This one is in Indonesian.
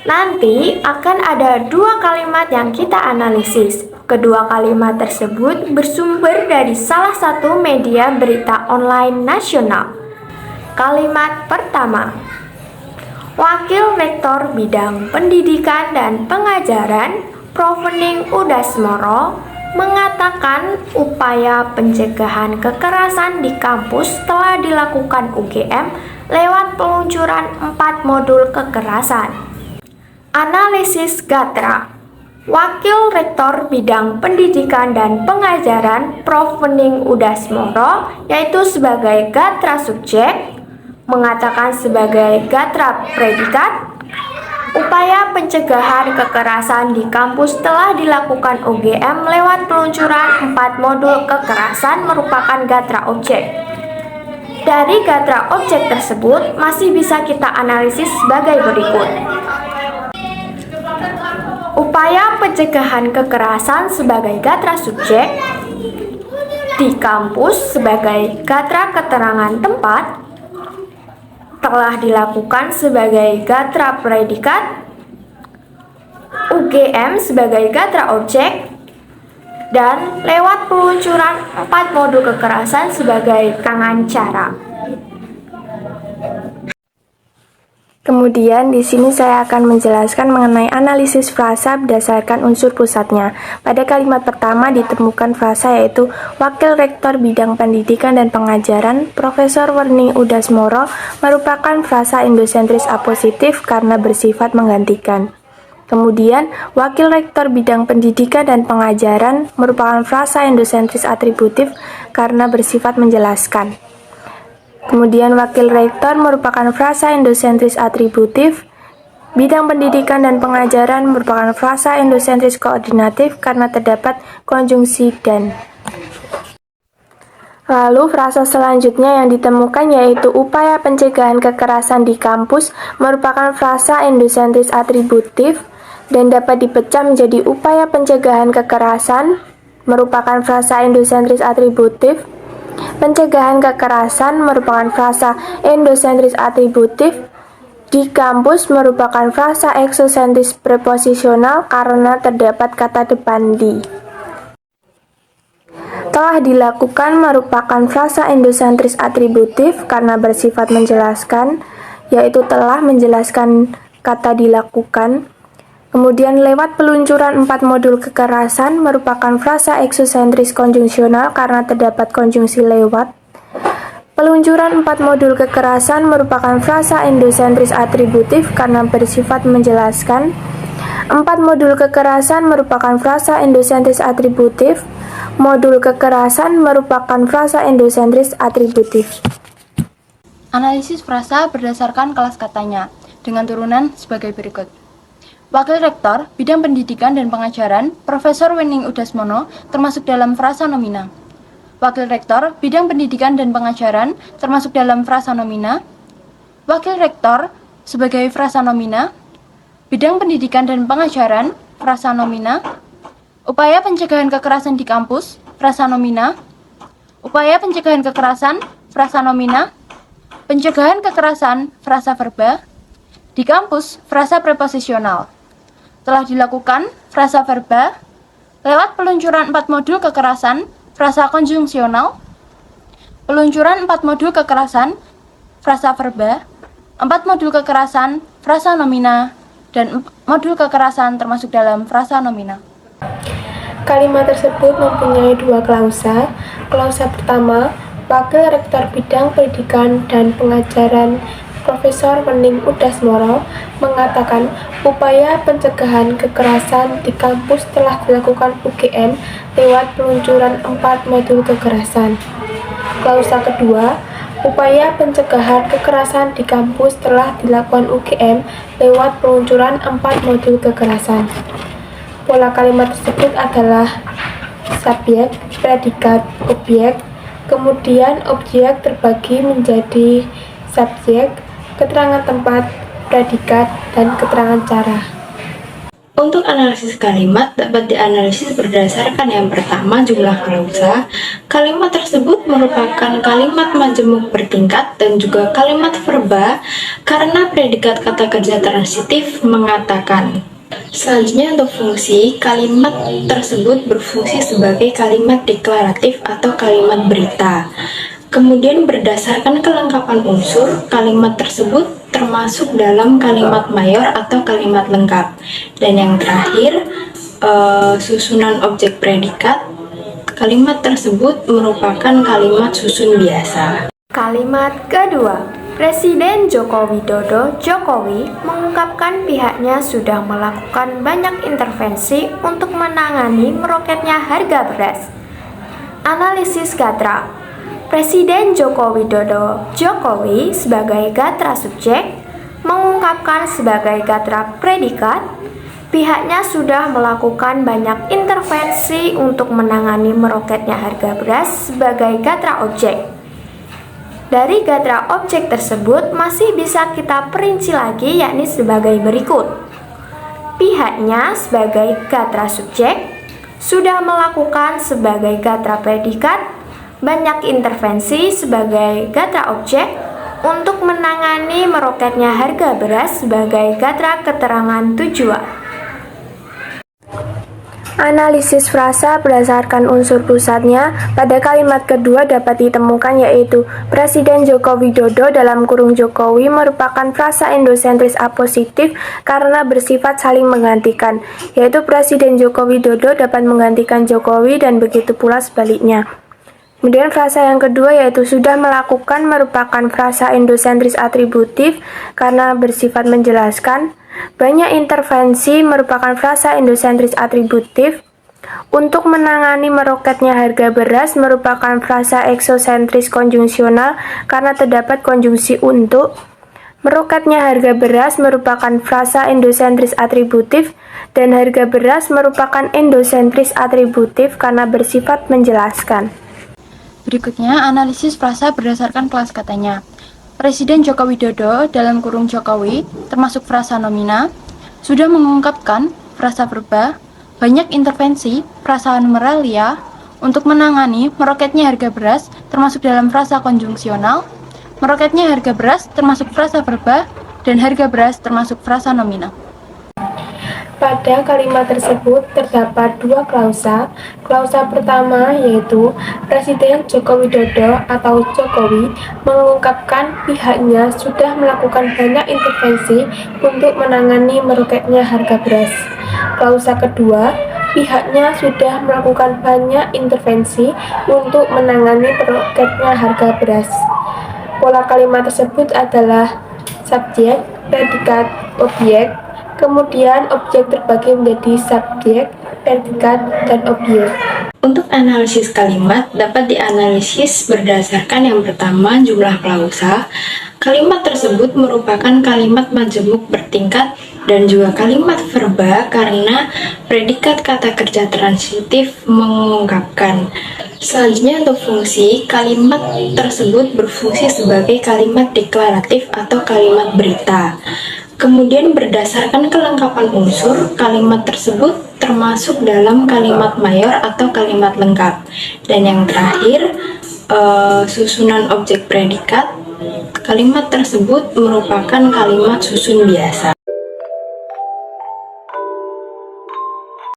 Nanti akan ada dua kalimat yang kita analisis. Kedua kalimat tersebut bersumber dari salah satu media berita online nasional. Kalimat pertama, Wakil Rektor Bidang Pendidikan dan Pengajaran Prof. Wening Udasmoro mengatakan upaya pencegahan kekerasan di kampus telah dilakukan UGM lewat peluncuran 4 modul kekerasan. Analisis Gatra. Wakil Rektor Bidang Pendidikan dan Pengajaran Prof. Wening Udasmoro, yaitu sebagai Gatra subjek, mengatakan sebagai Gatra predikat, upaya pencegahan kekerasan di kampus telah dilakukan UGM lewat peluncuran 4 modul kekerasan merupakan Gatra objek. Dari Gatra objek tersebut masih bisa kita analisis sebagai berikut. Upaya pencegahan kekerasan sebagai Gatra subjek di kampus sebagai Gatra keterangan tempat telah dilakukan sebagai Gatra predikat, UGM sebagai Gatra objek, dan lewat peluncuran 4 modul kekerasan sebagai tangan cara. Kemudian di sini saya akan menjelaskan mengenai analisis frasa berdasarkan unsur pusatnya. Pada kalimat pertama ditemukan frasa yaitu Wakil Rektor Bidang Pendidikan dan Pengajaran Profesor Wening Udasmoro merupakan frasa endosentris apositif karena bersifat menggantikan. Kemudian, Wakil Rektor Bidang Pendidikan dan Pengajaran merupakan frasa endosentris atributif karena bersifat menjelaskan. Kemudian Wakil Rektor merupakan frasa endosentris atributif, Bidang Pendidikan dan Pengajaran merupakan frasa endosentris koordinatif karena terdapat konjungsi dan. Lalu frasa selanjutnya yang ditemukan yaitu upaya pencegahan kekerasan di kampus merupakan frasa endosentris atributif dan dapat dipecah menjadi upaya pencegahan kekerasan merupakan frasa endosentris atributif. Pencegahan kekerasan merupakan frasa endosentris atributif, di kampus merupakan frasa eksosentris preposisional karena terdapat kata depan di. Telah dilakukan merupakan frasa endosentris atributif karena bersifat menjelaskan, yaitu telah menjelaskan kata dilakukan. Kemudian lewat peluncuran 4 modul kekerasan merupakan frasa eksosentris konjungsional karena terdapat konjungsi lewat. Peluncuran 4 modul kekerasan merupakan frasa endosentris atributif karena bersifat menjelaskan. 4 modul kekerasan merupakan frasa endosentris atributif. Modul kekerasan merupakan frasa endosentris atributif. Analisis frasa berdasarkan kelas katanya dengan turunan sebagai berikut. Wakil Rektor Bidang Pendidikan dan Pengajaran Profesor Wening Udasmoro termasuk dalam frasa nomina. Wakil Rektor Bidang Pendidikan dan Pengajaran termasuk dalam frasa nomina. Wakil Rektor sebagai frasa nomina. Bidang Pendidikan dan Pengajaran frasa nomina. Upaya pencegahan kekerasan di kampus frasa nomina. Upaya pencegahan kekerasan frasa nomina. Pencegahan kekerasan frasa verba. Di kampus frasa preposisional. Telah dilakukan frasa verba lewat peluncuran 4 modul kekerasan frasa konjungsional, peluncuran 4 modul kekerasan frasa verba, 4 modul kekerasan frasa nomina, dan modul kekerasan termasuk dalam frasa nomina. Kalimat tersebut mempunyai 2 klausa. Klausa pertama, Wakil Rektor Bidang Pendidikan dan Pengajaran Profesor Wening Udasmoro mengatakan upaya pencegahan kekerasan di kampus telah dilakukan UGM lewat peluncuran 4 modul kekerasan. Klausa kedua, upaya pencegahan kekerasan di kampus telah dilakukan UGM lewat peluncuran 4 modul kekerasan. Pola kalimat tersebut adalah subjek, predikat, objek, kemudian objek terbagi menjadi subjek, keterangan tempat, predikat, dan keterangan cara. Untuk analisis kalimat dapat dianalisis berdasarkan yang pertama jumlah klausa. Kalimat tersebut merupakan kalimat majemuk bertingkat dan juga kalimat verba karena predikat kata kerja transitif mengatakan. Selanjutnya untuk fungsi, kalimat tersebut berfungsi sebagai kalimat deklaratif atau kalimat berita. Kemudian berdasarkan kelengkapan unsur, kalimat tersebut termasuk dalam kalimat mayor atau kalimat lengkap. Dan yang terakhir, susunan objek predikat. Kalimat tersebut merupakan kalimat susun biasa. Kalimat kedua, Presiden Joko Widodo Jokowi mengungkapkan pihaknya sudah melakukan banyak intervensi untuk menangani meroketnya harga beras. Analisis Gatra. Presiden Joko Widodo Jokowi sebagai gatra subjek mengungkapkan sebagai gatra predikat, pihaknya sudah melakukan banyak intervensi untuk menangani meroketnya harga beras sebagai gatra objek. Dari gatra objek tersebut masih bisa kita perinci lagi, yakni sebagai berikut. Pihaknya sebagai gatra subjek sudah melakukan sebagai gatra predikat banyak intervensi sebagai gatra objek untuk menangani meroketnya harga beras sebagai gatra keterangan tujuan. Analisis frasa berdasarkan unsur pusatnya pada kalimat kedua dapat ditemukan, yaitu Presiden Joko Widodo dalam kurung Jokowi merupakan frasa endosentris apositif karena bersifat saling menggantikan, yaitu Presiden Joko Widodo dapat menggantikan Jokowi dan begitu pula sebaliknya. Kemudian frasa yang kedua yaitu sudah melakukan merupakan frasa endosentris atributif karena bersifat menjelaskan. Banyak intervensi merupakan frasa endosentris atributif. Untuk menangani meroketnya harga beras merupakan frasa eksosentris konjungsional karena terdapat konjungsi untuk. Meroketnya harga beras merupakan frasa endosentris atributif dan harga beras merupakan endosentris atributif karena bersifat menjelaskan. Berikutnya, analisis frasa berdasarkan kelas katanya. Presiden Joko Widodo dalam kurung Jokowi, termasuk frasa nomina, sudah mengungkapkan frasa verba, banyak intervensi, frasa numeralia, untuk menangani meroketnya harga beras, termasuk dalam frasa konjungsional, meroketnya harga beras, termasuk frasa verba, dan harga beras, termasuk frasa nomina. Pada kalimat tersebut terdapat dua klausa. Klausa pertama yaitu Presiden Joko Widodo atau Jokowi mengungkapkan pihaknya sudah melakukan banyak intervensi untuk menangani meroketnya harga beras. Klausa kedua, pihaknya sudah melakukan banyak intervensi untuk menangani meroketnya harga beras. Pola kalimat tersebut adalah subjek, predikat, objek. Kemudian objek terbagi menjadi subjek, predikat, dan objek. Untuk analisis kalimat dapat dianalisis berdasarkan yang pertama jumlah klausa. Kalimat tersebut merupakan kalimat majemuk bertingkat dan juga kalimat verba karena predikat kata kerja transitif mengungkapkan. Selanjutnya untuk fungsi, kalimat tersebut berfungsi sebagai kalimat deklaratif atau kalimat berita. Kemudian berdasarkan kelengkapan unsur, kalimat tersebut termasuk dalam kalimat mayor atau kalimat lengkap. Dan yang terakhir, susunan objek predikat. Kalimat tersebut merupakan kalimat susun biasa.